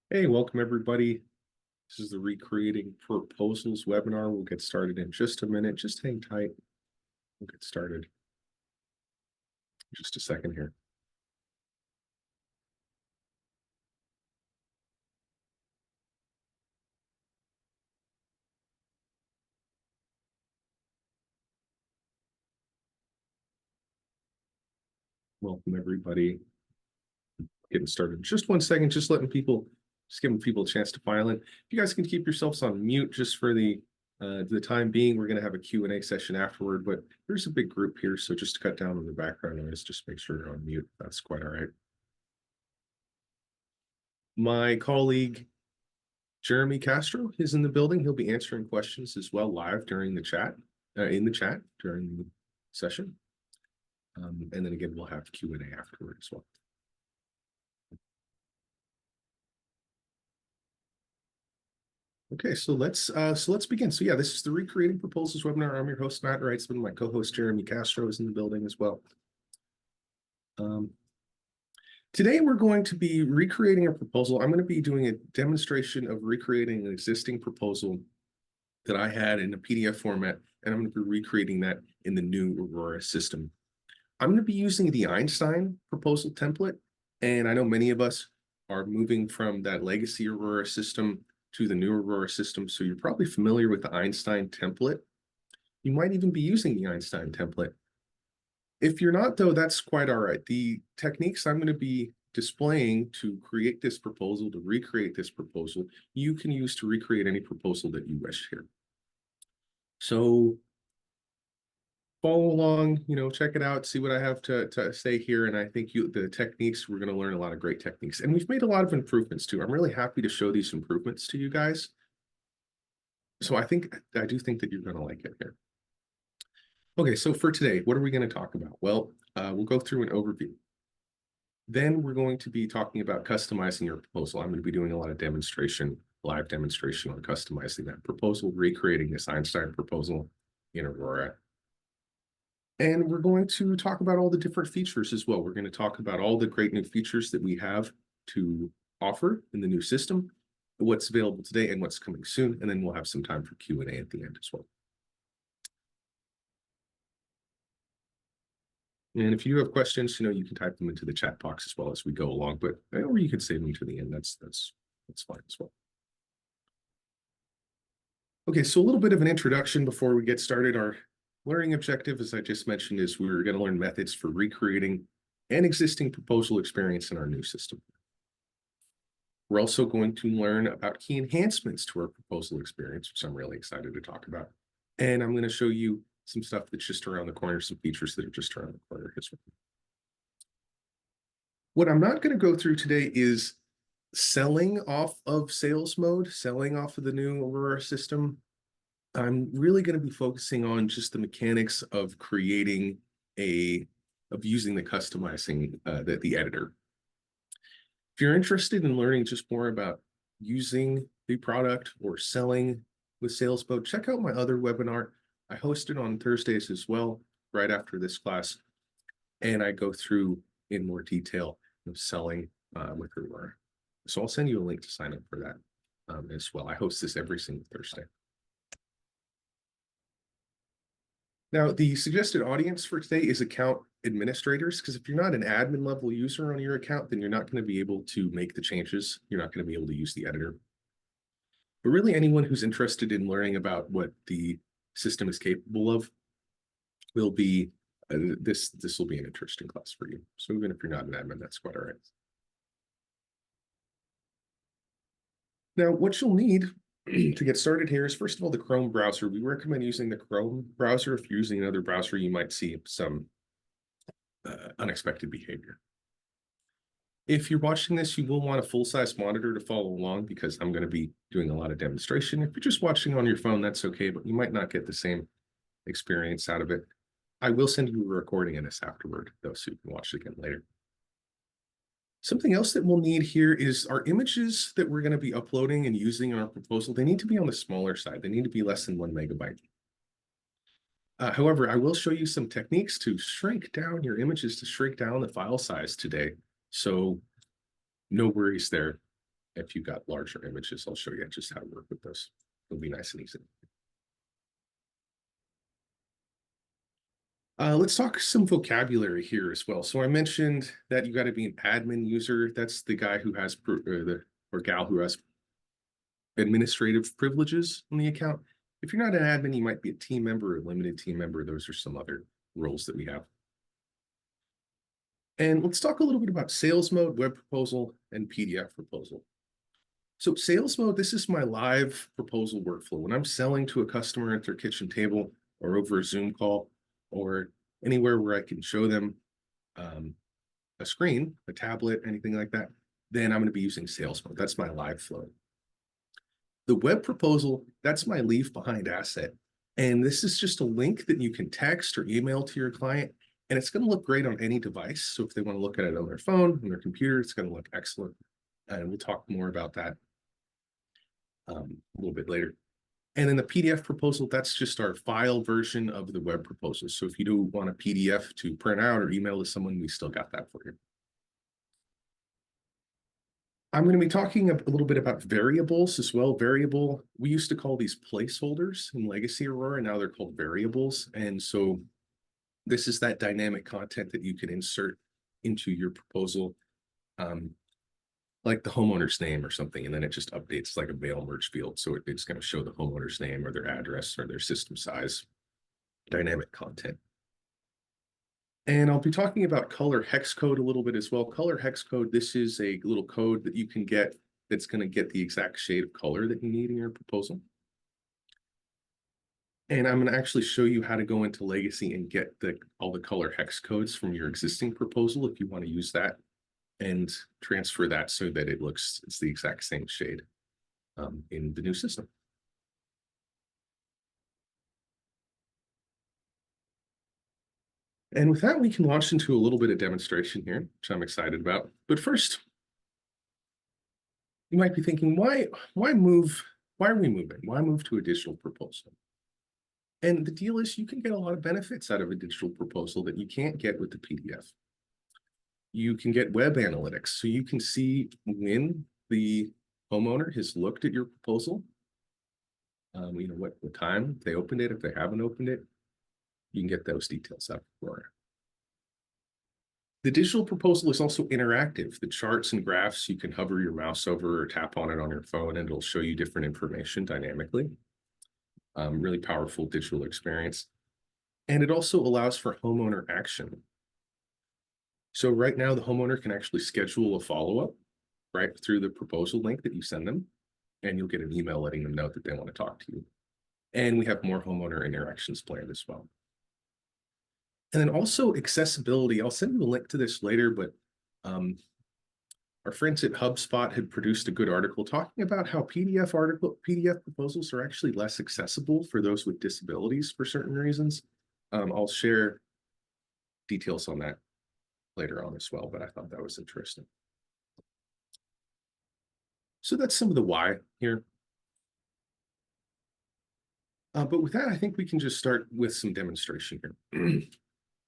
Hey, welcome everybody. This is the Recreating Proposals webinar. We'll get started in just a minute. Just hang tight. We'll get started in just a second here. Welcome everybody. Getting started in just 1 second, just giving people a chance to file in. If you guys can keep yourselves on mute just for the time being, we're going to have a Q&A session afterward, but there's a big group here, so just to cut down on the background noise, just make sure you're on mute. That's quite all right. My colleague Jeremy Castro is in the building. He'll be answering questions as well live during the chat, in the chat during the session. And then again, we'll have Q&A afterward as well. Okay, so let's begin. So yeah, this is the Recreating Proposals webinar. I'm your host, Matt Reitzman. My co-host, Jeremy Castro, is in the building as well. Today, we're going to be recreating a proposal. I'm going to be doing a demonstration of recreating an existing proposal that I had in a PDF format, and I'm going to be recreating that in the new Aurora system. I'm going to be using the Einstein proposal template, and I know many of us are moving from that legacy Aurora system to the new Aurora system, so you're probably familiar with the Einstein template. You might even be using the Einstein template. If you're not, though, that's quite all right. The techniques I'm going to be displaying to create this proposal, to recreate this proposal, you can use to recreate any proposal that you wish here. So follow along, check it out, see what I have to say here. And I think the techniques, we're going to learn a lot of great techniques. And we've made a lot of improvements too. I'm really happy to show these improvements to you guys. So I do think that you're going to like it here. Okay, so for today, what are we going to talk about? Well, we'll go through an overview. Then we're going to be talking about customizing your proposal. I'm going to be doing a lot of live demonstration on customizing that proposal, recreating this Einstein proposal in Aurora. And we're going to talk about all the different features as well. We're going to talk about all the great new features that we have to offer in the new system, what's available today and what's coming soon. And then we'll have some time for Q&A at the end as well. And if you have questions, you can type them into the chat box as well as we go along, or you can save them to the end. That's fine as well. Okay, so a little bit of an introduction before we get started. Our learning objective, as I just mentioned, is we're going to learn methods for recreating an existing proposal experience in our new system. We're also going to learn about key enhancements to our proposal experience, which I'm really excited to talk about. And I'm going to show you some stuff that's just around the corner, some features that are just around the corner as well. What I'm not going to go through today is selling off of sales mode, selling off of the new Aurora system. I'm really going to be focusing on just the mechanics of using the customizing, the editor. If you're interested in learning just more about using the product or selling with sales mode, check out my other webinar. I host it on Thursdays as well, right after this class. And I go through in more detail of selling with Aurora. So I'll send you a link to sign up for that as well. I host this every single Thursday. Now, the suggested audience for today is account administrators, because if you're not an admin level user on your account, then you're not going to be able to make the changes. You're not going to be able to use the editor. But really, anyone who's interested in learning about what the system is capable of will be, this will be an interesting class for you. So even if you're not an admin, that's quite all right. Now, what you'll need to get started here is, first of all, the Chrome browser. We recommend using the Chrome browser. If you're using another browser, you might see some unexpected behavior. If you're watching this, you will want a full-size monitor to follow along, because I'm going to be doing a lot of demonstration. If you're just watching on your phone, that's okay, but you might not get the same experience out of it. I will send you a recording of this afterward, though, so you can watch it again later. Something else that we'll need here is our images that we're going to be uploading and using in our proposal. They need to be on the smaller side. They need to be less than 1 megabyte. However, I will show you some techniques to shrink down your images, to shrink down the file size today. So no worries there. If you've got larger images, I'll show you just how to work with those. It'll be nice and easy. Let's talk some vocabulary here as well. So I mentioned that you got to be an admin user. That's the guy who has or gal who has administrative privileges on the account. If you're not an admin, you might be a team member or a limited team member. Those are some other roles that we have. And let's talk a little bit about sales mode, web proposal, and PDF proposal. So sales mode, this is my live proposal workflow. When I'm selling to a customer at their kitchen table or over a Zoom call or anywhere where I can show them a screen, a tablet, anything like that, then I'm going to be using sales mode. That's my live flow. The web proposal, that's my leave behind asset. And this is just a link that you can text or email to your client, and it's going to look great on any device. So if they want to look at it on their phone, on their computer, it's going to look excellent. And we'll talk more about that a little bit later. And then the PDF proposal, that's just our file version of the web proposal. So if you do want a PDF to print out or email to someone, we still got that for you. I'm going to be talking a little bit about variables as well. Variable, we used to call these placeholders in Legacy Aurora. Now they're called variables. And so this is that dynamic content that you can insert into your proposal, like the homeowner's name or something, and then it just updates like a mail merge field. So it's going to show the homeowner's name or their address or their system size, dynamic content. And I'll be talking about color hex code a little bit as well. Color hex code, this is a little code that you can get that's going to get the exact shade of color that you need in your proposal. And I'm going to actually show you how to go into Legacy and get all the color hex codes from your existing proposal if you want to use that, and transfer that so that it's the exact same shade in the new system. And with that, we can launch into a little bit of demonstration here, which I'm excited about. But first, you might be thinking, why move? Why are we moving? Why move to a digital proposal? And the deal is you can get a lot of benefits out of a digital proposal that you can't get with the PDF. You can get web analytics, so you can see when the homeowner has looked at your proposal, what time they opened it, if they haven't opened it. You can get those details out of Aurora. The digital proposal is also interactive. The charts and graphs, you can hover your mouse over or tap on it on your phone, and it'll show you different information dynamically. Really powerful digital experience. And it also allows for homeowner action. So right now, the homeowner can actually schedule a follow-up right through the proposal link that you send them, and you'll get an email letting them know that they want to talk to you. And we have more homeowner interactions planned as well. And then also accessibility. I'll send you a link to this later, but our friends at HubSpot had produced a good article talking about how PDF proposals are actually less accessible for those with disabilities for certain reasons. I'll share details on that later on as well, but I thought that was interesting. So that's some of the why here. But with that, I think we can just start with some demonstration here.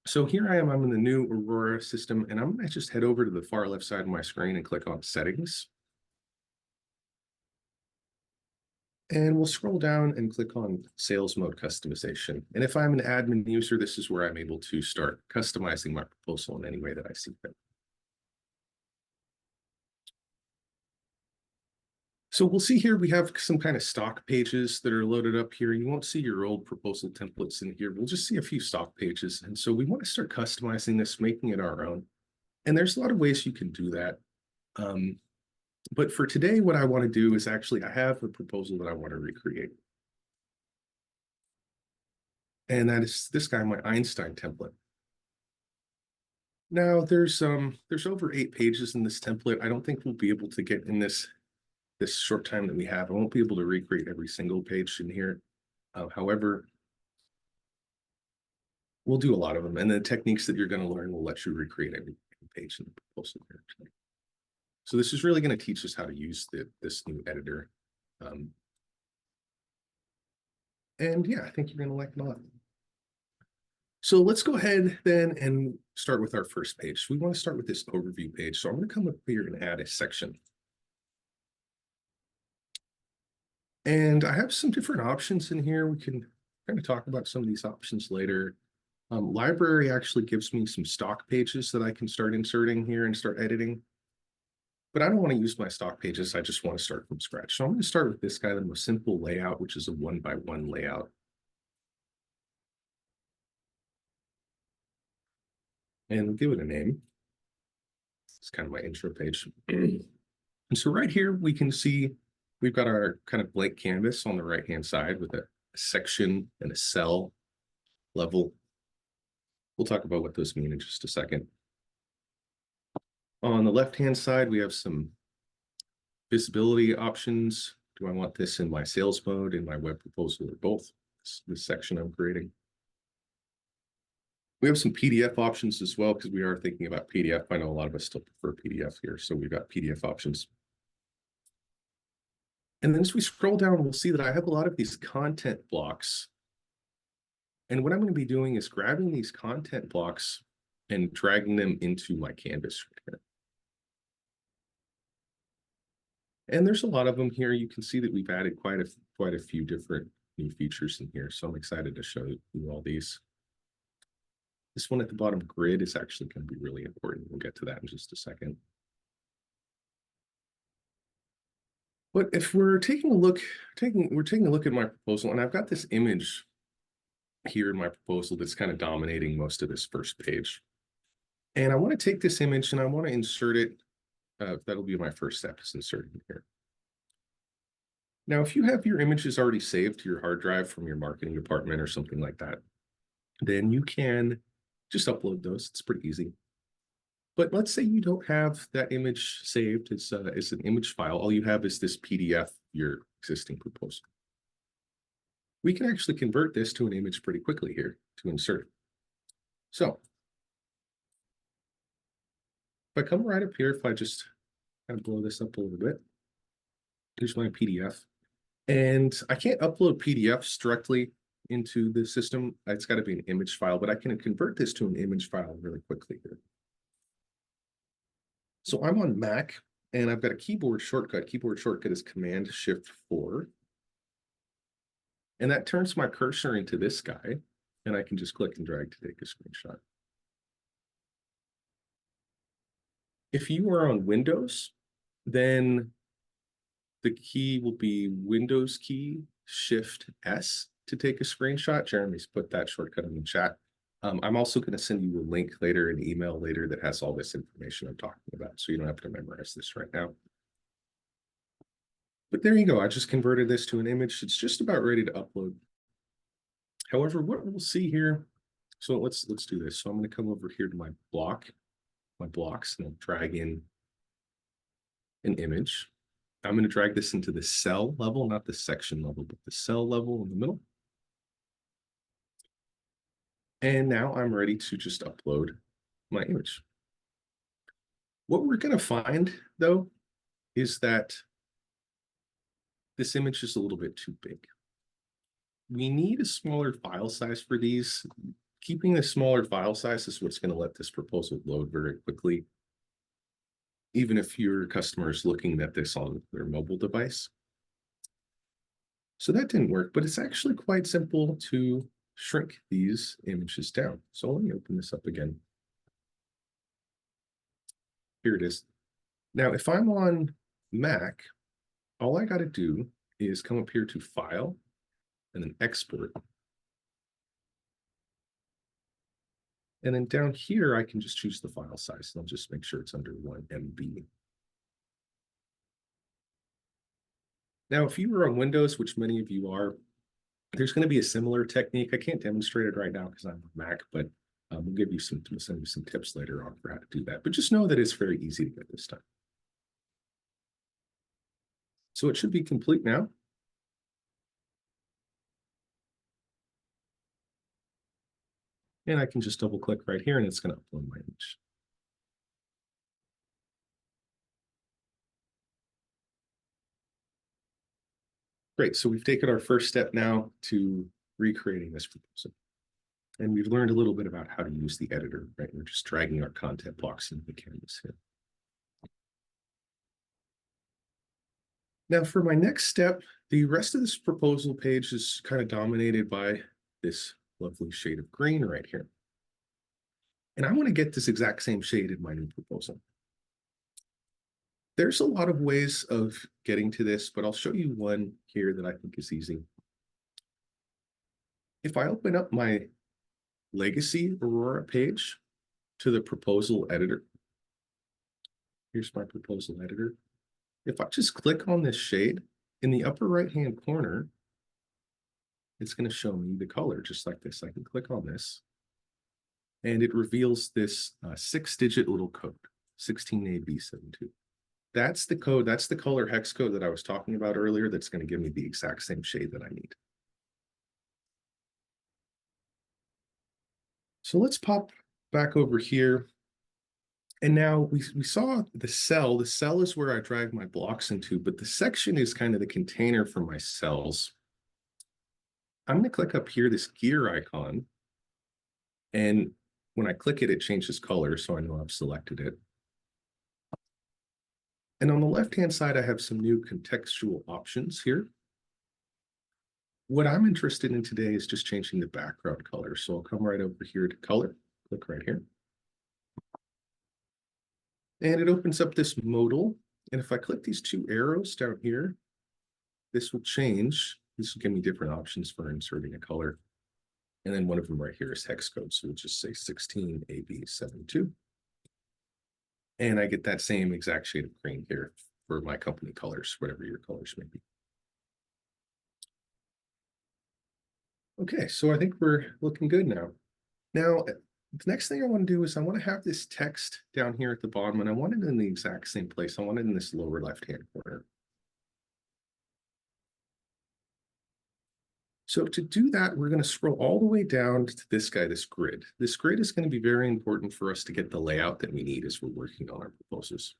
So here I am, I'm in the new Aurora system, and I'm going to just head over to the far left side of my screen and click on Settings. And we'll scroll down and click on Sales Mode Customization. And if I'm an admin user, this is where I'm able to start customizing my proposal in any way that I see fit. So we'll see here, we have some kind of stock pages that are loaded up here. You won't see your old proposal templates in here. We'll just see a few stock pages. And so we want to start customizing this, making it our own. And there's a lot of ways you can do that. But for today, what I want to do is actually, I have a proposal that I want to recreate. And that is this guy, my Einstein template. Now there's over 8 pages in this template. I don't think we'll be able to get in this short time that we have. I won't be able to recreate every single page in here. However, we'll do a lot of them. And the techniques that you're going to learn will let you recreate every page in the proposal here. So this is really going to teach us how to use this new editor. And yeah, I think you're going to like it a lot. So let's go ahead then and start with our first page. We want to start with this overview page. So I'm going to come up here and add a section. And I have some different options in here. We can kind of talk about some of these options later. Library actually gives me some stock pages that I can start inserting here and start editing. But I don't want to use my stock pages. I just want to start from scratch. So I'm going to start with this guy, the most simple layout, which is a 1-by-1 layout. And we'll give it a name. It's kind of my intro page. And so right here, we can see we've got our kind of blank canvas on the right-hand side with a section and a cell level. We'll talk about what those mean in just a second. On the left-hand side, we have some visibility options. Do I want this in my sales mode, in my web proposal, or both? This section I'm creating. We have some PDF options as well, because we are thinking about PDF. I know a lot of us still prefer PDF here, so we've got PDF options. And then as we scroll down, we'll see that I have a lot of these content blocks. And what I'm going to be doing is grabbing these content blocks and dragging them into my canvas right here. And there's a lot of them here. You can see that we've added quite a few different new features in here. So I'm excited to show you all these. This one at the bottom, grid, is actually going to be really important. We'll get to that in just a second. But if we're taking a look at my proposal, and I've got this image here in my proposal that's kind of dominating most of this first page. And I want to take this image and I want to insert it. That'll be my first step, is inserting here. Now, if you have your images already saved to your hard drive from your marketing department or something like that, then you can just upload those. It's pretty easy. But let's say you don't have that image saved as an image file. All you have is this PDF, your existing proposal. We can actually convert this to an image pretty quickly here to insert. So if I come right up here, if I just kind of blow this up a little bit, here's my PDF. And I can't upload PDFs directly into the system. It's got to be an image file, but I can convert this to an image file really quickly here. So I'm on Mac, and I've got a keyboard shortcut. Keyboard shortcut is Command-Shift-4. And that turns my cursor into this guy, and I can just click and drag to take a screenshot. If you are on Windows, then the key will be Windows key, Shift S to take a screenshot. Jeremy's put that shortcut in the chat. I'm also going to send you a link later, an email later, that has all this information I'm talking about, so you don't have to memorize this right now. But there you go. I just converted this to an image. It's just about ready to upload. However, what we'll see here, so let's do this. So I'm going to come over here to my blocks, and I'll drag in an image. I'm going to drag this into the cell level, not the section level, but the cell level in the middle. And now I'm ready to just upload my image. What we're going to find, though, is that this image is a little bit too big. We need a smaller file size for these. Keeping a smaller file size is what's going to let this proposal load very quickly, even if your customer is looking at this on their mobile device. So that didn't work, but it's actually quite simple to shrink these images down. So let me open this up again. Here it is. Now, if I'm on Mac, all I got to do is come up here to File and then Export. And then down here, I can just choose the file size, and I'll just make sure it's under 1 MB. Now, if you were on Windows, which many of you are, there's going to be a similar technique. I can't demonstrate it right now because I'm on Mac, but we'll send you some tips later on for how to do that. But just know that it's very easy to get this done. So it should be complete now. And I can just double click right here, and it's going to upload my image. Great, so we've taken our first step now to recreating this proposal. And we've learned a little bit about how to use the editor, right? We're just dragging our content blocks into the canvas here. Now for my next step, the rest of this proposal page is kind of dominated by this lovely shade of green right here. And I want to get this exact same shade in my new proposal. There's a lot of ways of getting to this, but I'll show you one here that I think is easy. If I open up my legacy Aurora page to the proposal editor, here's my proposal editor. If I just click on this shade in the upper right-hand corner, it's going to show me the color just like this. I can click on this and it reveals this 6-digit little code, 16AB72. That's the code, that's the color hex code that I was talking about earlier that's going to give me the exact same shade that I need. So let's pop back over here. And now we saw the cell. The cell is where I drag my blocks into, but the section is kind of the container for my cells. I'm going to click up here, this gear icon. And when I click it, it changes color, so I know I've selected it. And on the left-hand side, I have some new contextual options here. What I'm interested in today is just changing the background color. So I'll come right over here to color, click right here. And it opens up this modal. And if I click these two arrows down here, this will change. This will give me different options for inserting a color. And then one of them right here is hex code. So we'll just say 16AB72. And I get that same exact shade of green here for my company colors, whatever your colors may be. Okay, so I think we're looking good now. Now, the next thing I want to do is I want to have this text down here at the bottom, and I want it in the exact same place. I want it in this lower left-hand corner. So to do that, we're going to scroll all the way down to this guy, this grid. This grid is going to be very important for us to get the layout that we need as we're working on our proposals.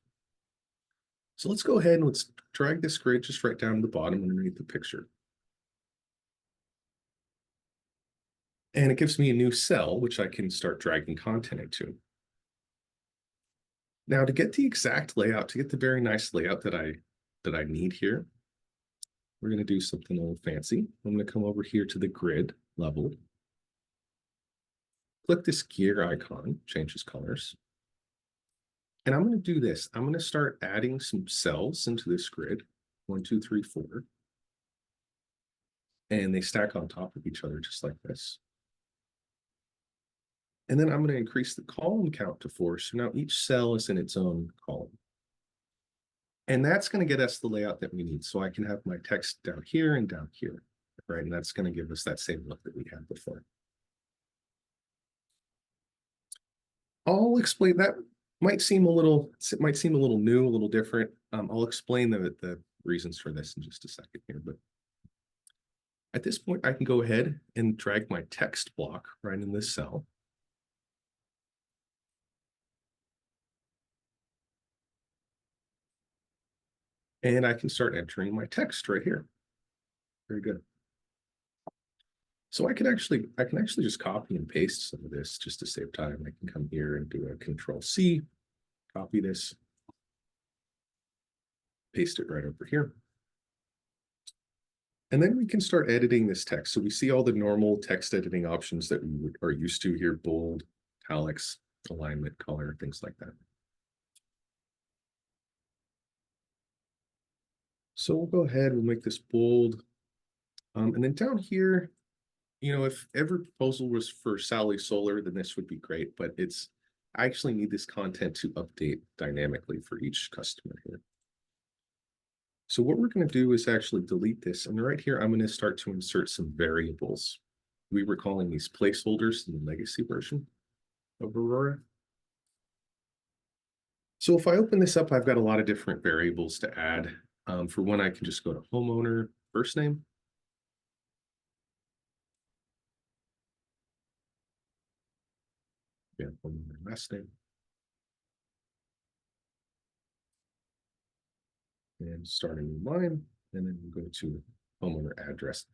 So let's go ahead and let's drag this grid just right down to the bottom underneath the picture. And it gives me a new cell, which I can start dragging content into. Now, to get the exact layout, to get the very nice layout that I need here, we're going to do something a little fancy. I'm going to come over here to the grid level. Click this gear icon, changes colors. And I'm going to do this. I'm going to start adding some cells into this grid, 1, 2, 3, 4. And they stack on top of each other just like this. And then I'm going to increase the column count to 4. So now each cell is in its own column. And that's going to get us the layout that we need. So I can have my text down here and down here, right? And that's going to give us that same look that we had before. I'll explain that. Might seem a little new, a little different. I'll explain the reasons for this in just a second here. But at this point, I can go ahead and drag my text block right in this cell. And I can start entering my text right here. Very good. So I can actually just copy and paste some of this just to save time. I can come here and do a Control-C, copy this, paste it right over here. And then we can start editing this text. So we see all the normal text editing options that we are used to here: bold, italics, alignment, color, things like that. So we'll go ahead, we'll make this bold. And then down here, you know, if every proposal was for Sally Solar, then this would be great, but I actually need this content to update dynamically for each customer here. So what we're going to do is actually delete this. And right here, I'm going to start to insert some variables. We were calling these placeholders in the legacy version of Aurora. So if I open this up, I've got a lot of different variables to add. For one, I can just go to homeowner first name. Yeah, homeowner last name. And start a new line, and then we'll go to homeowner address.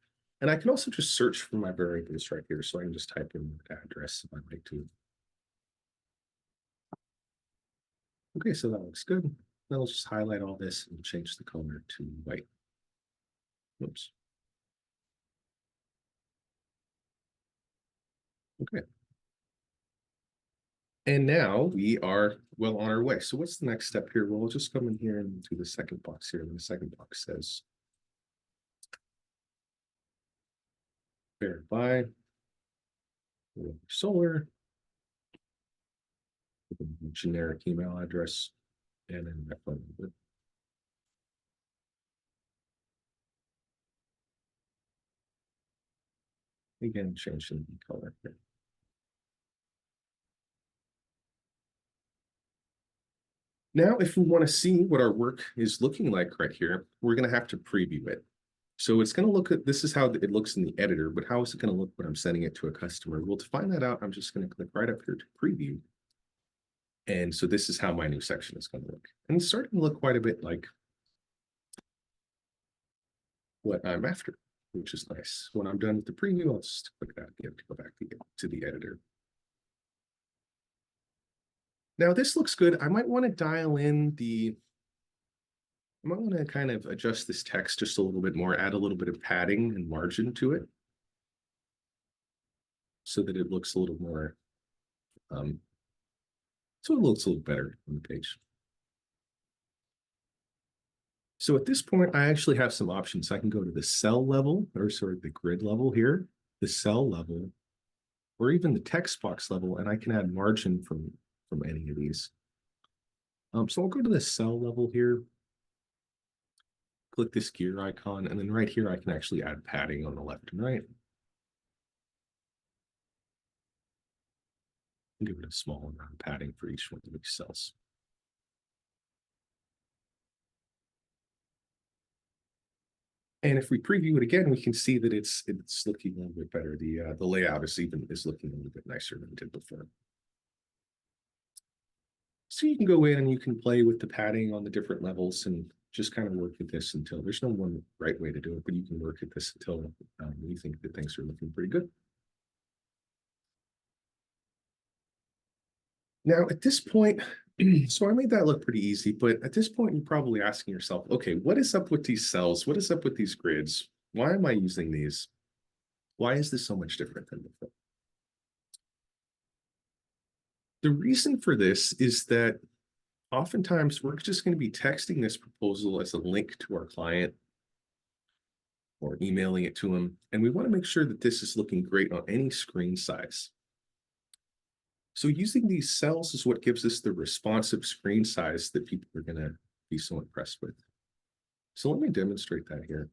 And I can also just search for my variables right here. So I can just type in address if I'd like to. Okay, so that looks good. Then I'll just highlight all this and change the color to white. Whoops. Okay. And now we are well on our way. So what's the next step here? Well, we'll just come in here and do the second box here. And the second box says verify Solar, generic email address, and then that phone number. Again, change the color here. Now, if we want to see what our work is looking like right here, we're going to have to preview it. So it's going to look at, this is how it looks in the editor, but how is it going to look when I'm sending it to a customer? Well, to find that out, I'm just going to click right up here to preview. And so this is how my new section is going to look. And it's starting to look quite a bit like what I'm after, which is nice. When I'm done with the preview, I'll just click that again to go back to the editor. Now this looks good. I might want to dial in I might want to kind of adjust this text just a little bit more, add a little bit of padding and margin to it so that it looks a little more, so it looks a little better on the page. So at this point, I actually have some options. I can go to the cell level, or sorry, the grid level here, the cell level, or even the text box level, and I can add margin from any of these. So I'll go to the cell level here, click this gear icon, and then right here, I can actually add padding on the left and right. And give it a small amount of padding for each one of these cells. And if we preview it again, we can see that it's looking a little bit better. The layout is looking a little bit nicer than it did before. So you can go in and you can play with the padding on the different levels and just kind of work at this until there's no one right way to do it, but you can work at this until you think that things are looking pretty good. Now at this point, so I made that look pretty easy, but at this point, you're probably asking yourself, okay, what is up with these cells? What is up with these grids? Why am I using these? Why is this so much different than before? The reason for this is that oftentimes we're just going to be texting this proposal as a link to our client or emailing it to them. And we want to make sure that this is looking great on any screen size. So using these cells is what gives us the responsive screen size that people are going to be so impressed with. So let me demonstrate that here.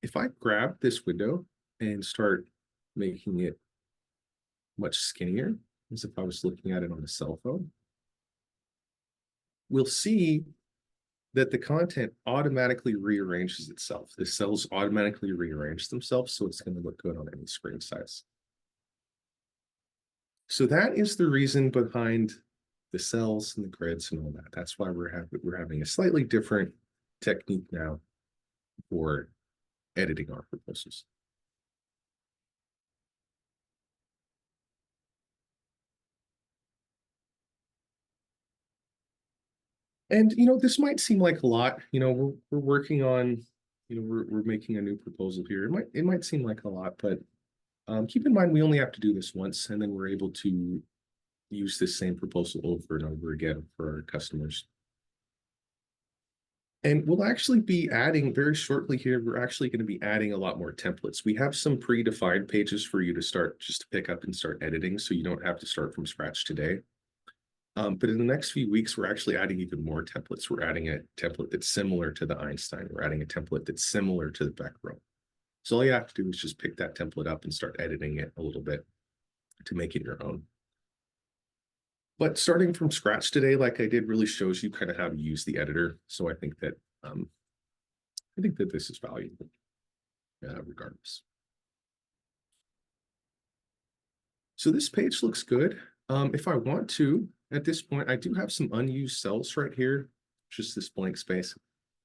If I grab this window and start making it much skinnier, as if I was looking at it on a cell phone, we'll see that the content automatically rearranges itself. The cells automatically rearrange themselves, so it's going to look good on any screen size. So that is the reason behind the cells and the grids and all that. That's why we're having a slightly different technique now for editing our proposals. And this might seem like a lot. We're working on, we're making a new proposal here. It might seem like a lot, but keep in mind we only have to do this once, and then we're able to use this same proposal over and over again for our customers. And we'll actually be adding very shortly here, we're actually going to be adding a lot more templates. We have some predefined pages for you to start just to pick up and start editing, so you don't have to start from scratch today. But in the next few weeks, we're actually adding even more templates. We're adding a template that's similar to the Einstein. We're adding a template that's similar to the Beck-Rowe. So all you have to do is just pick that template up and start editing it a little bit to make it your own. But starting from scratch today, like I did, really shows you kind of how to use the editor. So I think that this is valuable, regardless. So this page looks good. If I want to, at this point, I do have some unused cells right here, just this blank space.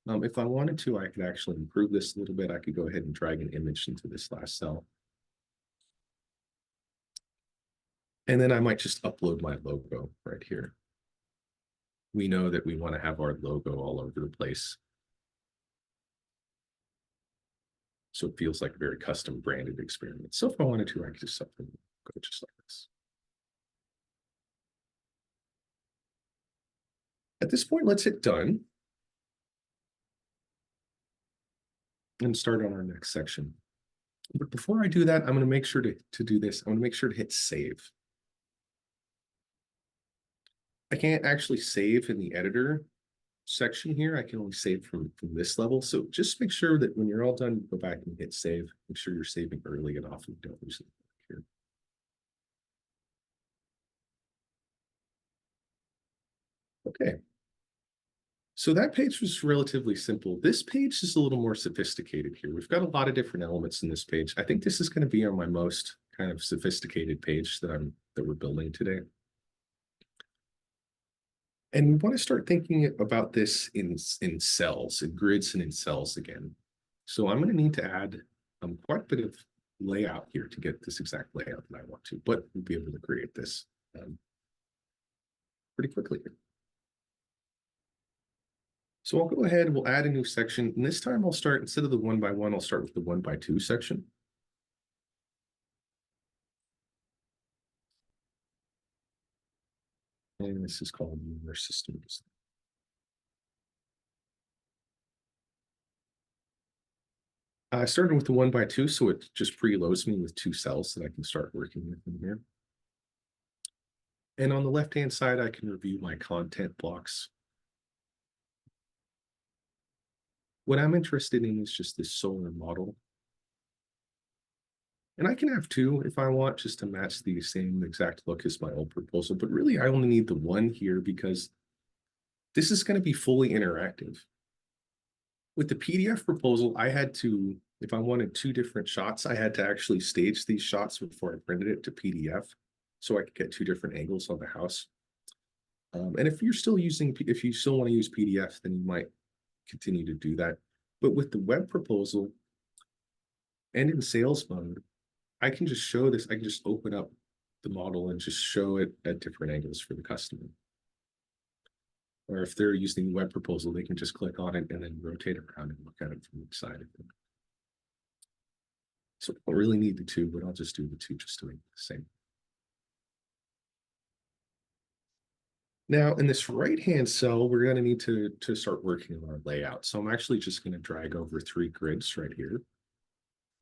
If I wanted to, I could actually improve this a little bit. I could go ahead and drag an image into this last cell. And then I might just upload my logo right here. we know that we want to have our logo all over the place. So it feels like a very custom branded experience. So if I wanted to, I could just something go just like this. At this point, let's hit done and start on our next section. But before I do that, I'm going to make sure to do this. I'm going to make sure to hit save. I can't actually save in the editor section here. I can only save from this level. So just make sure that when you're all done, go back and hit save. Make sure you're saving early and often. Don't lose it here. Okay. So that page was relatively simple. This page is a little more sophisticated here. We've got a lot of different elements in this page. I think this is going to be on my most kind of sophisticated page that we're building today. And we want to start thinking about this in cells, in grids and in cells again. So I'm going to need to add quite a bit of layout here to get this exact layout that I want to, but we'll be able to create this pretty quickly here. So I'll go ahead, we'll add a new section. And this time I'll start, instead of the 1 by 1, I'll start with the 1 by 2 section. And this is called Universe Systems. I started with the 1 by 2, so it just preloads me with 2 cells that I can start working with in here. And on the left-hand side, I can review my content blocks. What I'm interested in is just this solar model. And I can have 2 if I want, just to match the same exact look as my old proposal. But really, I only need the 1 here because this is going to be fully interactive. With the PDF proposal, I had to, if I wanted 2 different shots, I had to actually stage these shots before I printed it to PDF so I could get 2 different angles on the house. And if you still want to use PDF, then you might continue to do that. But with the web proposal and in sales mode, I can just show this. I can just open up the model and just show it at different angles for the customer. Or if they're using the web proposal, they can just click on it and then rotate around and look at it from each side of them. So I don't really need the 2, but I'll just do the 2 just to make it the same. Now, in this right-hand cell, we're going to need to start working on our layout. So I'm actually just going to drag over 3 grids right here.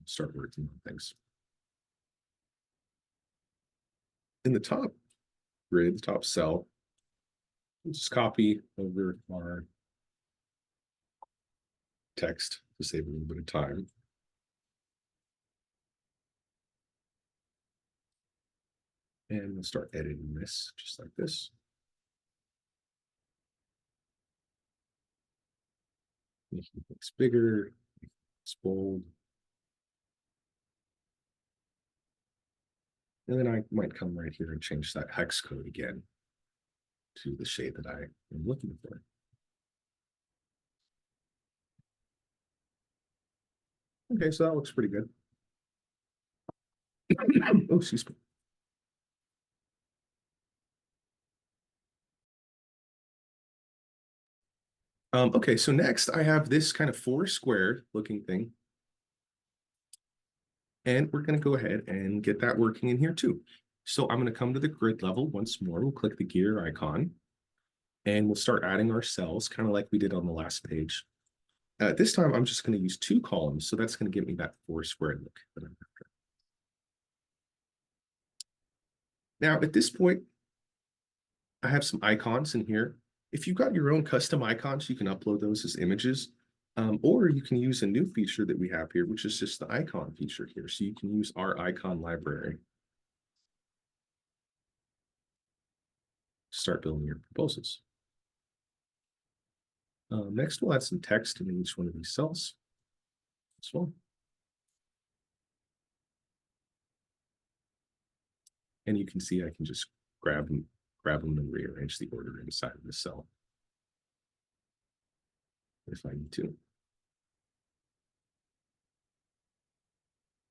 Start working on things. In the top grid, the top cell, we'll just copy over our text to save a little bit of time. And we'll start editing this just like this. Making things bigger, it's bold. And then I might come right here and change that hex code again to the shade that I am looking for. Okay, so that looks pretty good. Oh, excuse me. Okay, so next I have this kind of 4 square looking thing. And we're going to go ahead and get that working in here too. So I'm going to come to the grid level once more. We'll click the gear icon and we'll start adding our cells, kind of like we did on the last page. This time I'm just going to use 2 columns. So that's going to give me that 4 square look that I'm after. Now at this point, I have some icons in here. If you've got your own custom icons, you can upload those as images. Or you can use a new feature that we have here, which is just the icon feature here. So you can use our icon library to start building your proposals. Next, we'll add some text in each one of these cells. This one. And you can see I can just grab them and rearrange the order inside of the cell if I need to.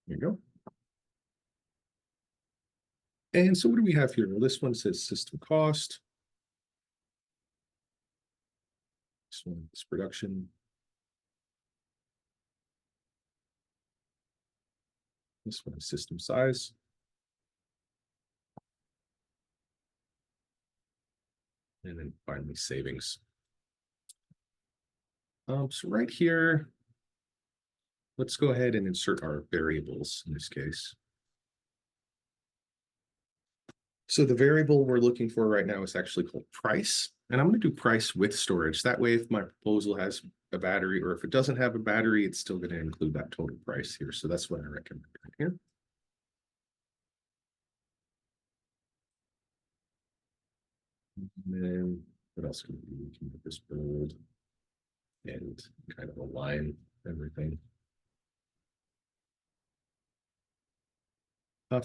There you go. And so what do we have here? Well, this one says system cost. This one is production. This one is system size. And then finally savings. So right here, let's go ahead and insert our variables in this case. So the variable we're looking for right now is actually called price. And I'm going to do price with storage. That way, if my proposal has a battery or if it doesn't have a battery, it's still going to include that total price here. So that's what I recommend right here. And then what else can we do? We can make this bold and kind of align everything.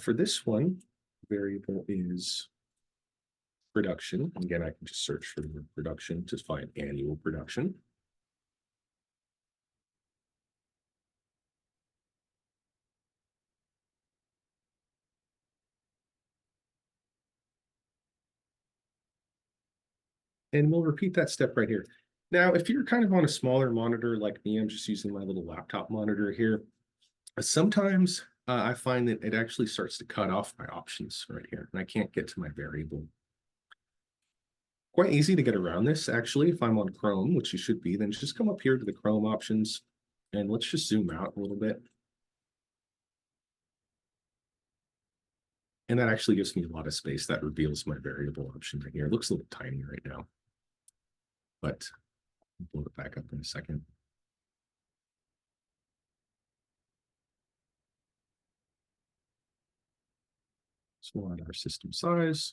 For this one, variable is production. Again, I can just search for the word production to find annual production. And we'll repeat that step right here. Now, if you're kind of on a smaller monitor like me, I'm just using my little laptop monitor here. Sometimes I find that it actually starts to cut off my options right here, and I can't get to my variable. Quite easy to get around this, actually. If I'm on Chrome, which you should be, then just come up here to the Chrome options, and let's just zoom out a little bit. And that actually gives me a lot of space. That reveals my variable option right here. It looks a little tiny right now, but I'll blow it back up in a second. So we'll add our system size.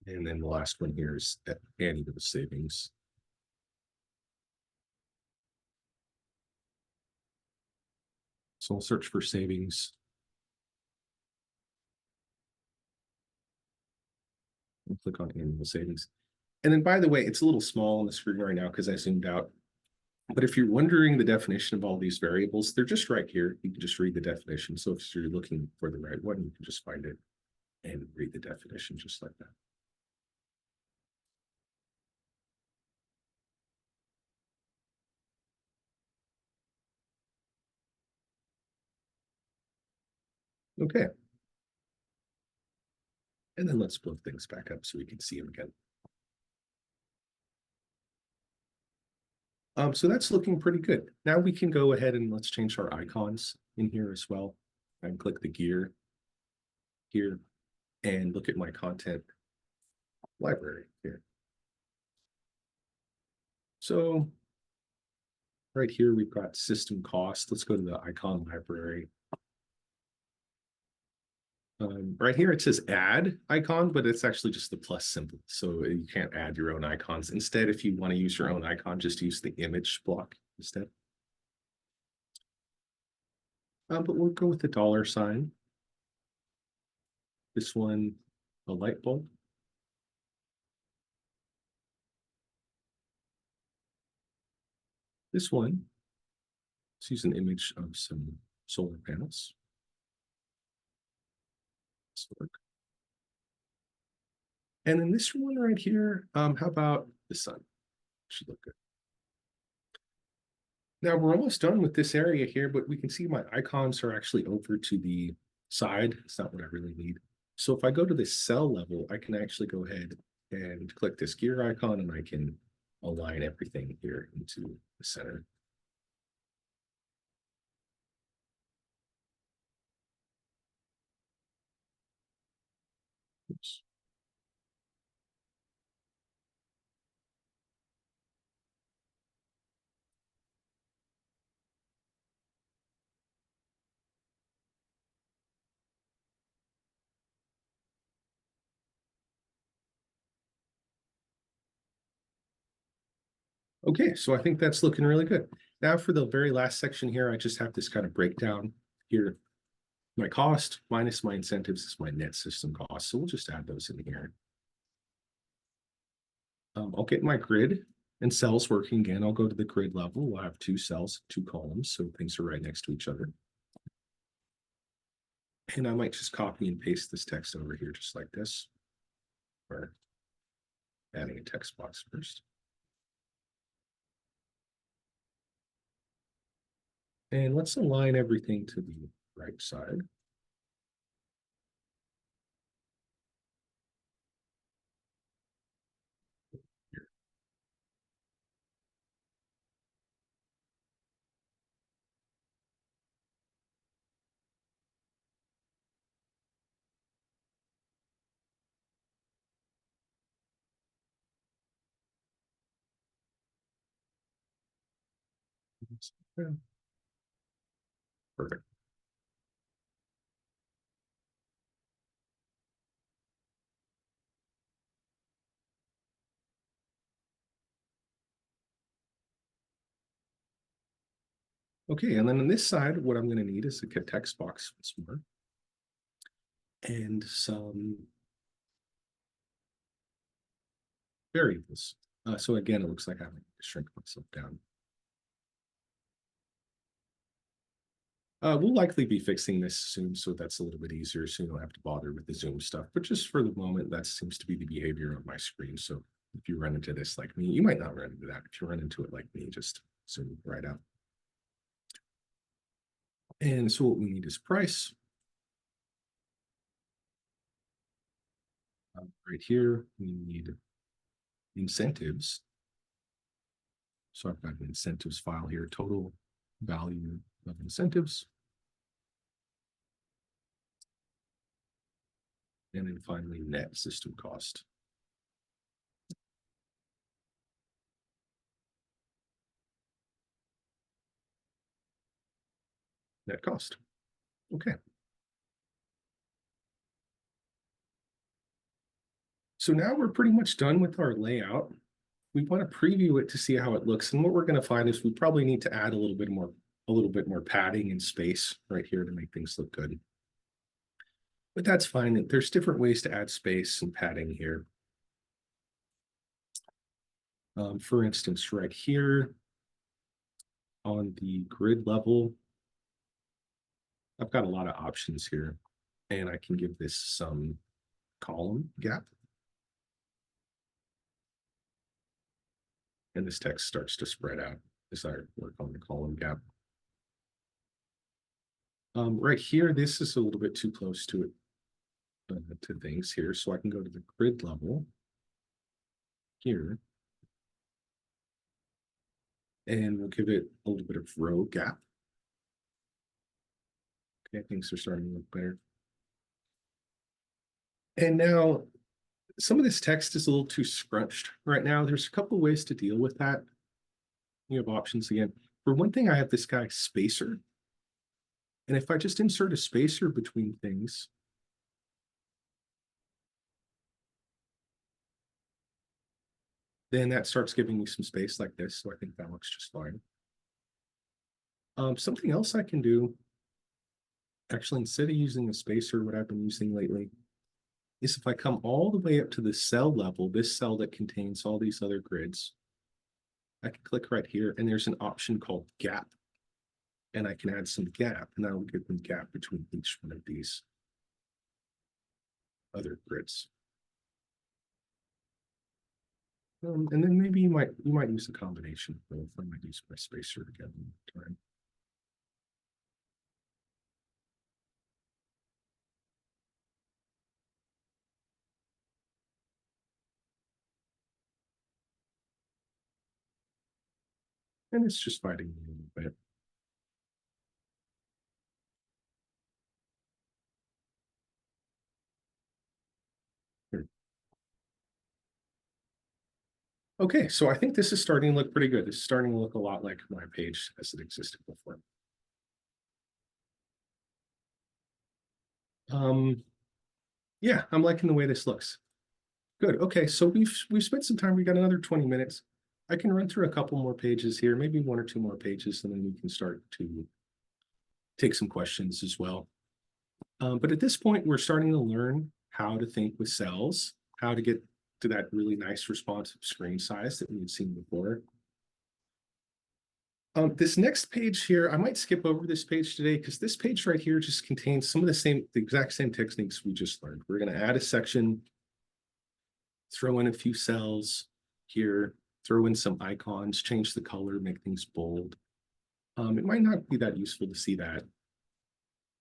And then the last one here is adding to the savings. So I'll search for savings. And click on annual savings. And then, by the way, it's a little small on the screen right now because I zoomed out. But if you're wondering the definition of all these variables, they're just right here. You can just read the definition. So if you're looking for the right one, you can just find it and read the definition just like that. Okay. And then let's blow things back up so we can see them again. So that's looking pretty good. Now we can go ahead and let's change our icons in here as well. I can click the gear here and look at my content library here. So right here, we've got system cost. Let's go to the icon library. Right here, it says add icon, but it's actually just the plus symbol. So you can't add your own icons. Instead, if you want to use your own icon, just use the image block instead. But we'll go with the dollar sign. This one, a light bulb. This one, let's use an image of some solar panels. And then this one right here, how about the sun? Should look good. Now we're almost done with this area here, but we can see my icons are actually over to the side. It's not what I really need. So if I go to the cell level, I can actually go ahead and click this gear icon and I can align everything here into the center. Oops. Okay, so I think that's looking really good. Now for the very last section here, I just have this kind of breakdown here. My cost minus my incentives is my net system cost. So we'll just add those in here. I'll get my grid And cells working again, I'll go to the grid level. We'll have two cells, two columns, so things are right next to each other. And I might just copy and paste this text over here just like this. Or adding a text box first. And let's align everything to the right side. Here. Perfect. Okay, and then on this side, what I'm going to need is a text box once more. And some variables. So again, it looks like I have to shrink myself down. We'll likely be fixing this soon, so that's a little bit easier, so you don't have to bother with the Zoom stuff. But just for the moment, that seems to be the behavior of my screen. So if you run into this like me, you might not run into that. If you run into it like me, just zoom right out. And so what we need is price. Right here, we need incentives. So I've got an incentives file here, total value of incentives. And then finally, net system cost. Net cost. Okay. So now we're pretty much done with our layout. We want to preview it to see how it looks. And what we're going to find is we probably need to add a little bit more padding and space right here to make things look good. But that's fine. There's different ways to add space and padding here. For instance, right here on the grid level, I've got a lot of options here, and I can give this some column gap. And this text starts to spread out as I work on the column gap. Right here, this is a little bit too close to it, to things here. So I can go to the grid level here. And we'll give it a little bit of row gap. Okay, things are starting to look better. And now some of this text is a little too scrunched right now. There's a couple ways to deal with that. You have options again. For one thing, I have this guy spacer. And if I just insert a spacer between things, then that starts giving me some space like this. So I think that looks just fine. Something else I can do, actually, instead of using a spacer, what I've been using lately, is if I come all the way up to the cell level, this cell that contains all these other grids, I can click right here, and there's an option called gap. And I can add some gap, and that'll give me gap between each one of these other grids. And then maybe you might use a combination of both. I might use my spacer again time. And it's just fighting me a little bit. Here. Okay, so I think this is starting to look pretty good. It's starting to look a lot like my page as it existed before. Yeah, I'm liking the way this looks. Good. Okay, so we've spent some time. We got another 20 minutes. I can run through a couple more pages here, maybe one or two more pages, and then we can start to take some questions as well. But at this point, we're starting to learn how to think with cells, how to get to that really nice responsive screen size that we had seen before. This next page here, I might skip over this page today because this page right here just contains some of the exact same techniques we just learned. We're going to add a section, throw in a few cells here, throw in some icons, change the color, make things bold. It might not be that useful to see that.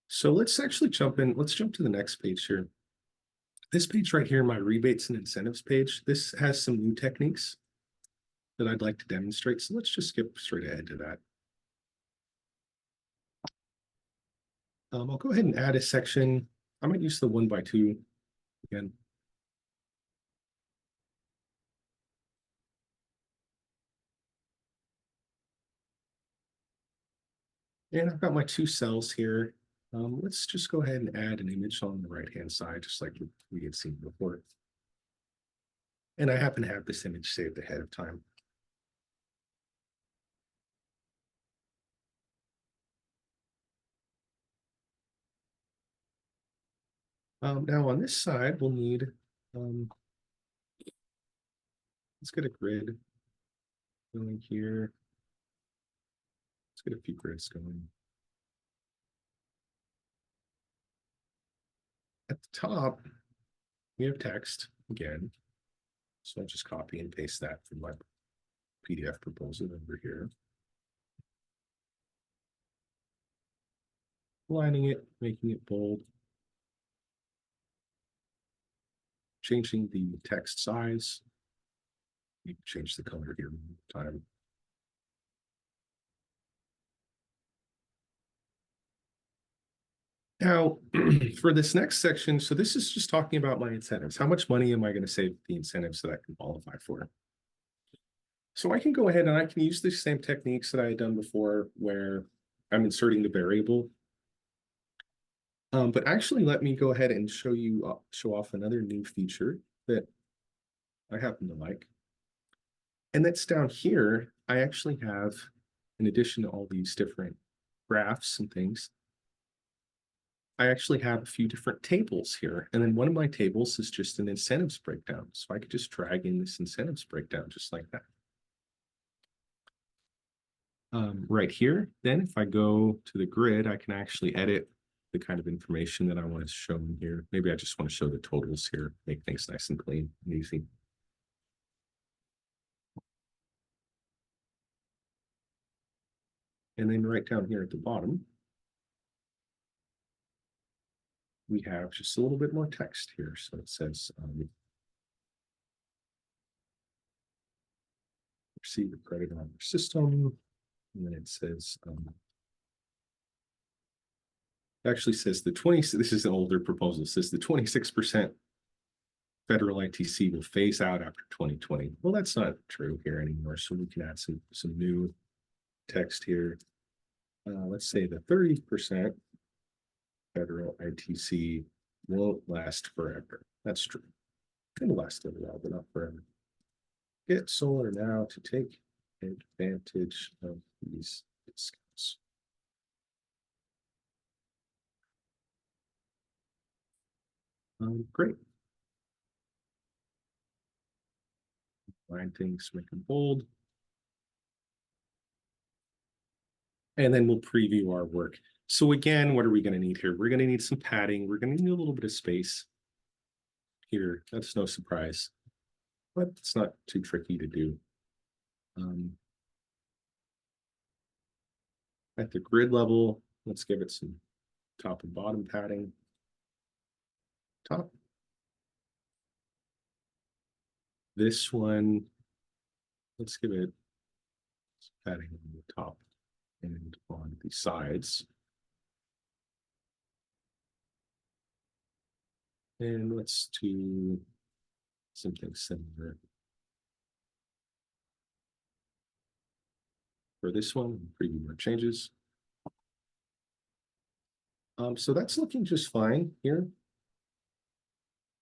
So let's actually jump in. Let's jump to the next page here. This page right here, my rebates and incentives page, this has some new techniques that I'd like to demonstrate. So let's just skip straight ahead to that. I'll go ahead and add a section. I might use the 1x2 again. And I've got my 2 cells here. Let's just go ahead and add an image on the right-hand side, just like we had seen before. And I happen to have this image saved ahead of time. Now on this side, we'll need, let's get a grid going here. Let's get a few grids going. At the top, we have text again. So I'll just copy and paste that from my PDF proposal over here. Aligning it, making it bold. Changing the text size. You can change the color here one time. Now, for this next section, so this is just talking about my incentives. How much money am I going to save the incentives that I can qualify for? So I can go ahead and I can use the same techniques that I had done before where I'm inserting the variable. But actually, let me go ahead and show off another new feature that I happen to like. And that's down here, I actually have, in addition to all these different graphs and things, I actually have a few different tables here. And then one of my tables is just an incentives breakdown. So I could just drag in this incentives breakdown just like that. Right here, then if I go to the grid, I can actually edit the kind of information that I want to show in here. Maybe I just want to show the totals here, make things nice and clean and easy. And then right down here at the bottom, we have just a little bit more text here. So it says, receive a credit on your system. And then it says, actually says the 20, this is an older proposal, it says the 26% federal ITC will phase out after 2020. Well, that's not true here anymore. So we can add some new text here. Let's say the 30% federal ITC won't last forever. That's true. It'll last a little while, but not forever. Get solar now to take advantage of these discounts. Great. Line things, make them bold. And then we'll preview our work. So again, what are we going to need here? We're going to need some padding. We're going to need a little bit of space here. That's no surprise, but it's not too tricky to do. At the grid level, let's give it some top and bottom padding. Top. This one, let's give it padding on the top and on the sides. And let's do something similar for this one. Preview more changes. So that's looking just fine here.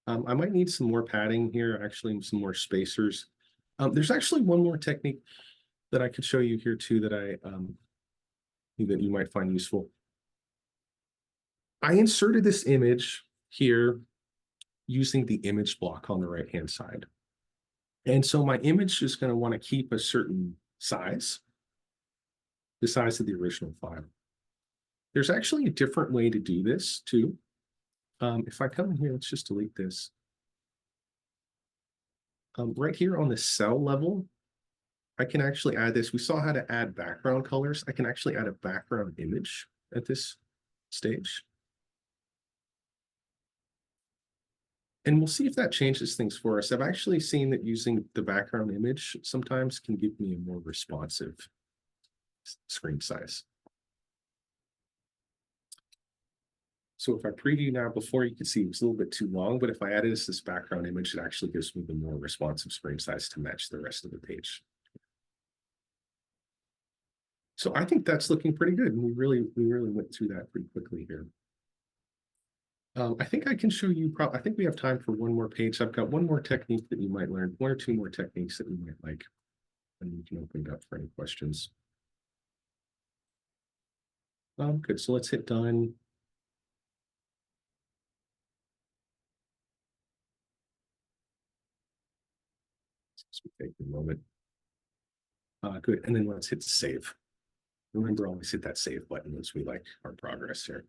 I might need some more padding here, actually some more spacers. There's actually one more technique that I could show you here too that that you might find useful. I inserted this image here using the image block on the right-hand side. And so my image is going to want to keep a certain size, the size of the original file. There's actually a different way to do this too. If I come in here, let's just delete this. Right here on the cell level, I can actually add this. We saw how to add background colors. I can actually add a background image at this stage. And we'll see if that changes things for us. I've actually seen that using the background image sometimes can give me a more responsive screen size. So if I preview now, before you can see it was a little bit too long, but if I added this background image, it actually gives me the more responsive screen size to match the rest of the page. So I think that's looking pretty good. And we really went through that pretty quickly here. I think I can show you, I think we have time for one more page. I've got one more technique that you might learn, one or two more techniques that you might like, and we can open it up for any questions. Good, so let's hit done. This will take a moment. Good, and then let's hit save. Remember, always hit that save button once we like our progress here.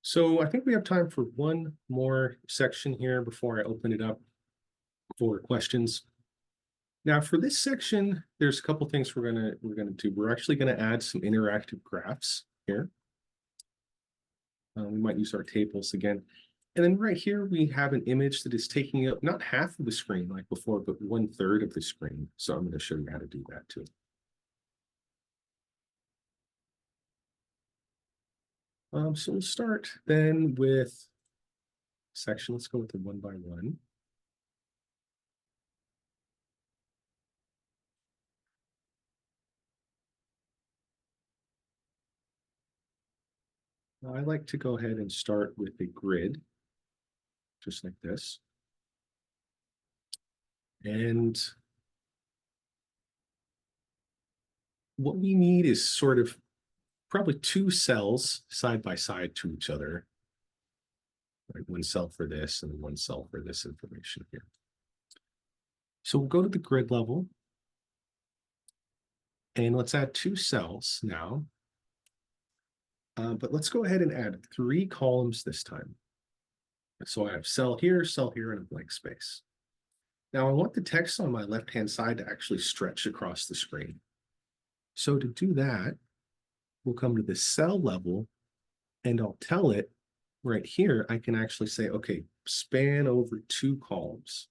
So I think we have time for one more section here before I open it up for questions. Now for this section, there's a couple things we're gonna do. We're actually gonna add some interactive graphs here. We might use our tables again. And then right here, we have an image that is taking up not half of the screen like before, but 1/3 of the screen. So I'm going to show you how to do that too. So we'll start then with section. Let's go with the one by one. Now, I like to go ahead and start with a grid, just like this. And what we need is sort of probably two cells side by side to each other. Like one cell for this and one cell for this information here. So we'll go to the grid level. And let's add two cells now. But let's go ahead and add 3 columns this time. So I have cell here, and a blank space. Now I want the text on my left-hand side to actually stretch across the screen. So to do that, we'll come to the cell level and I'll tell it right here, I can actually say, okay, span over 2 columns.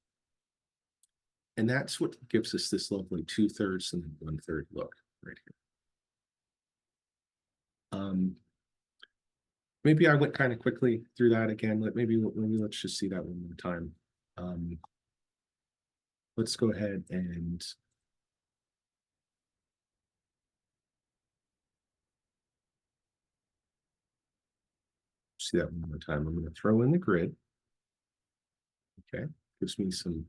And that's what gives us this lovely 2/3 and 1/3 look right here. Maybe I went kind of quickly through that again. Maybe let's just see that one more time. Let's go ahead and see that one more time. I'm going to throw in the grid. Okay, gives me some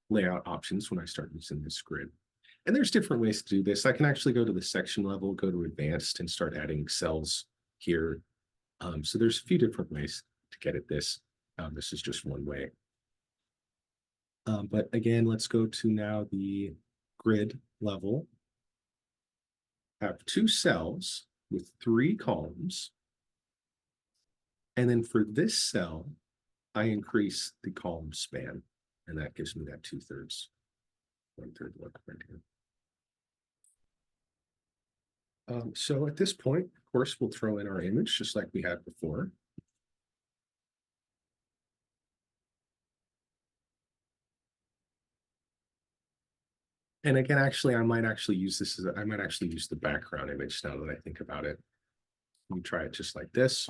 layout options when I start using this grid. And there's different ways to do this. I can actually go to the section level, go to advanced and start adding cells here. So there's a few different ways to get at this. This is just one way. But again, let's go to now the grid level. Have 2 cells with 3 columns. And then for this cell, I increase the column span, and that gives me that 2/3, 1/3 look right here. So at this point, of course, we'll throw in our image just like we had before. And again, actually, I might actually use this I might actually use the background image now that I think about it. Let me try it just like this,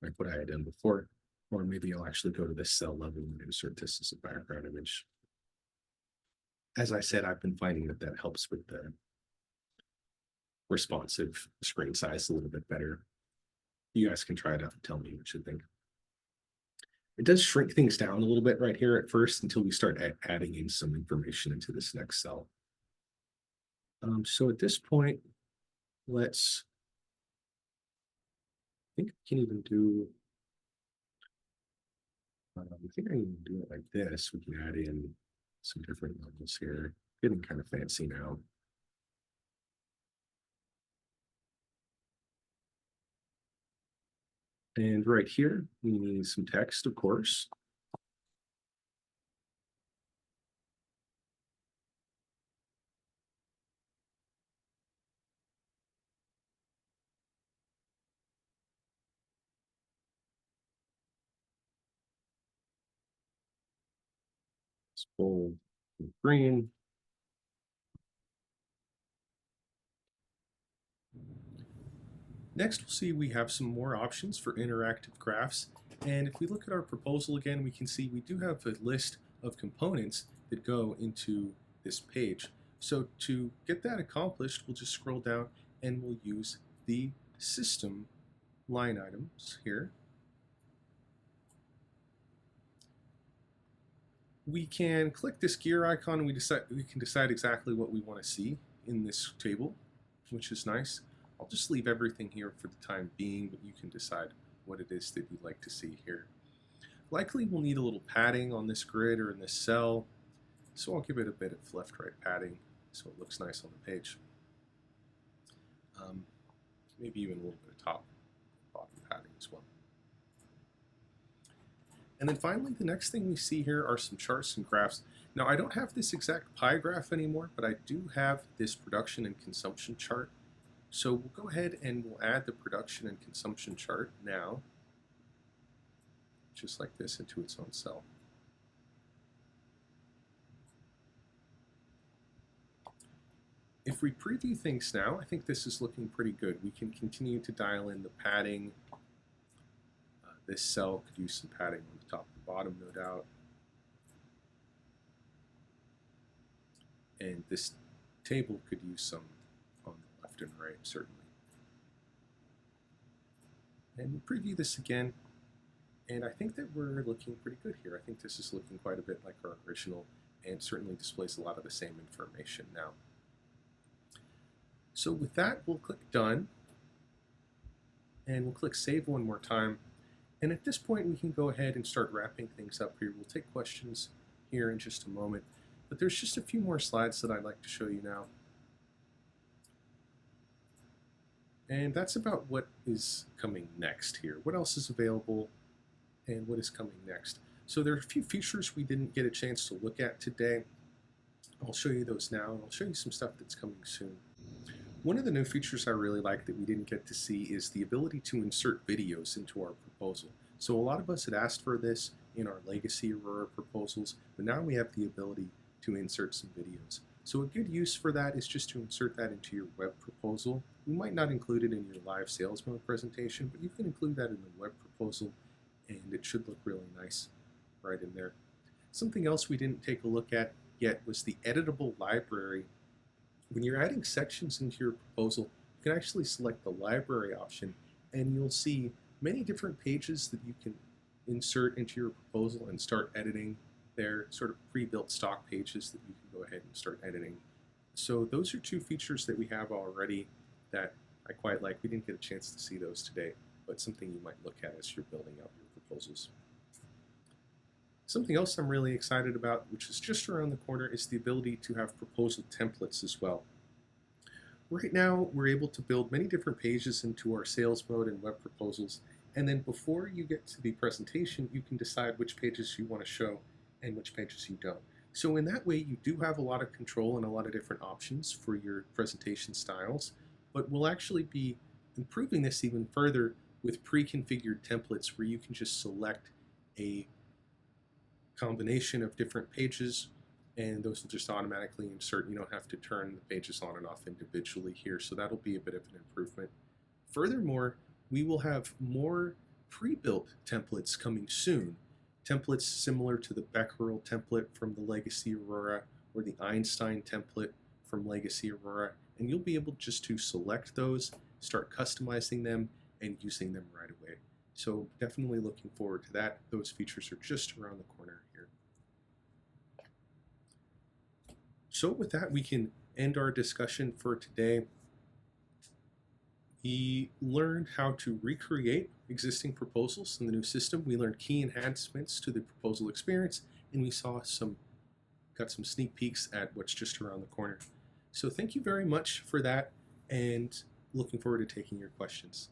like what I had done before. Or maybe I'll actually go to this cell level and insert this as a background image. As I said, I've been finding that that helps with the responsive screen size a little bit better. You guys can try it out and tell me what you think. It does shrink things down a little bit right here at first until we start adding in some information into this next cell. So at this point, let's think I can even do, I think I can even do it like this. We can add in some different levels here. Getting kind of fancy now. And right here, we need some text, of course. It's bold and green. Next, we'll see we have some more options for interactive graphs. And if we look at our proposal again, we can see we do have a list of components that go into this page. So to get that accomplished, we'll just scroll down and we'll use the system line items here. We can click this gear icon and we can decide exactly what we want to see in this table, which is nice. I'll just leave everything here for the time being, but you can decide what it is that you'd like to see here. Likely we'll need a little padding on this grid or in this cell, so I'll give it a bit of left-right padding so it looks nice on the page. Maybe even a little bit of top bottom padding as well. And then finally, the next thing we see here are some charts and graphs. Now, I don't have this exact pie graph anymore, but I do have this production and consumption chart. So we'll go ahead and we'll add the production and consumption chart now, just like this, into its own cell. If we preview things now, I think this is looking pretty good. We can continue to dial in the padding. This cell could use some padding on the top and bottom, no doubt. And this table could use some on the left and right, certainly. And we'll preview this again. And I think that we're looking pretty good here. I think this is looking quite a bit like our original and certainly displays a lot of the same information now. So with that, we'll click Done. And we'll click Save one more time. And at this point, we can go ahead and start wrapping things up here. We'll take questions here in just a moment. But there's just a few more slides that I'd like to show you now. And that's about what is coming next here. What else is available and what is coming next? So there are a few features we didn't get a chance to look at today. I'll show you those now, and I'll show you some stuff that's coming soon. One of the new features I really like that we didn't get to see is the ability to insert videos into our proposal. So a lot of us had asked for this in our legacy Aurora proposals, but now we have the ability to insert some videos. So a good use for that is just to insert that into your web proposal. You might not include it in your live sales mode presentation, but you can include that in the web proposal, and it should look really nice right in there. Something else we didn't take a look at yet was the editable library. When you're adding sections into your proposal, you can actually select the library option, and you'll see many different pages that you can insert into your proposal and start editing. They're sort of pre-built stock pages that you can go ahead and start editing. So those are two features that we have already that I quite like. We didn't get a chance to see those today, but something you might look at as you're building out your proposals. Something else I'm really excited about, which is just around the corner, is the ability to have proposal templates as well. Right now, we're able to build many different pages into our sales mode and web proposals, and then before you get to the presentation, you can decide which pages you want to show and which pages you don't. So in that way, you do have a lot of control and a lot of different options for your presentation styles, but we'll actually be improving this even further with pre-configured templates where you can just select a combination of different pages, and those will just automatically insert. You don't have to turn the pages on and off individually here, so that'll be a bit of an improvement. Furthermore, we will have more pre-built templates coming soon. Templates similar to the Becquerel template from the Legacy Aurora or the Einstein template from Legacy Aurora, and you'll be able just to select those, start customizing them, and using them right away. So definitely looking forward to that. Those features are just around the corner here. So with that, we can end our discussion for today. We learned how to recreate existing proposals in the new system. We learned key enhancements to the proposal experience, and we got some sneak peeks at what's just around the corner. So thank you very much for that, and looking forward to taking your questions.